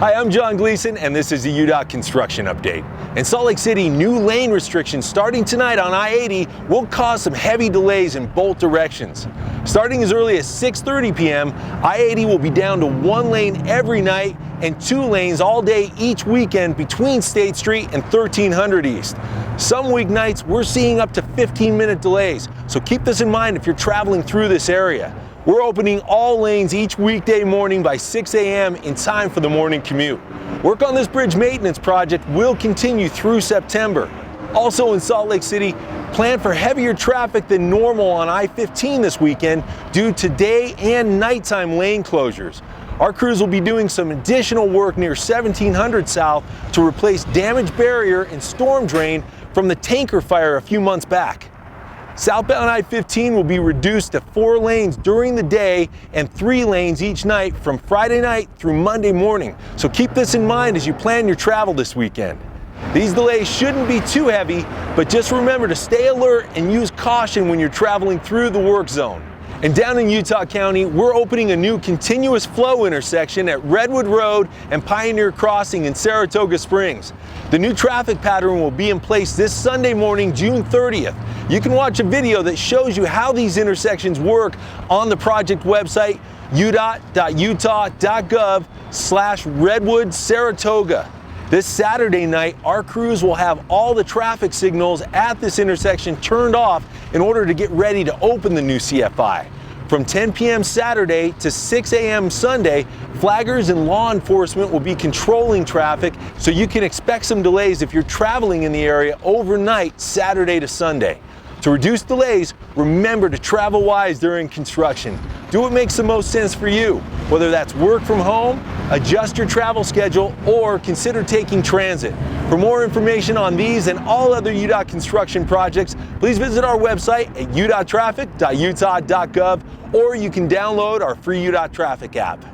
Hi, I'm John Gleason, and this is the UDOT construction update. In Salt Lake City, new lane restrictions starting tonight on I-80 will cause some heavy delays in both directions. Starting as early as 6:30 p.m., I-80 will be down to one lane every night and two lanes all day each weekend between State Street and 1300 East. Some weeknights, we're seeing up to 15-minute delays, so keep this in mind if you're traveling through this area. We're opening all lanes each weekday morning by 6 a.m. in time for the morning commute. Work on this bridge maintenance project will continue through September. Also in Salt Lake City, plan for heavier traffic than normal on I-15 this weekend due to day and nighttime lane closures. Our crews will be doing some additional work near 1700 South to replace damaged barrier and storm drain from the tanker fire a few months back. Southbound I-15 will be reduced to 4 lanes during the day and 3 lanes each night from Friday night through Monday morning. So keep this in mind as you plan your travel this weekend. These delays shouldn't be too heavy, but just remember to stay alert and use caution when you're traveling through the work zone. And down in Utah County, we're opening a new continuous flow intersection at Redwood Road and Pioneer Crossing in Saratoga Springs. The new traffic pattern will be in place this Sunday morning, June 30th. You can watch a video that shows you how these intersections work on the project website, udot.utah.gov/Redwood Saratoga. This Saturday night, our crews will have all the traffic signals at this intersection turned off in order to get ready to open the new CFI. From 10 p.m. Saturday to 6 a.m. Sunday, flaggers and law enforcement will be controlling traffic, so you can expect some delays if you're traveling in the area overnight, Saturday to Sunday. To reduce delays, remember to travel wise during construction. Do what makes the most sense for you, whether that's work from home, adjust your travel schedule, or consider taking transit. For more information on these and all other UDOT construction projects, please visit our website at udottraffic.utah.gov, or you can download our free UDOT Traffic app.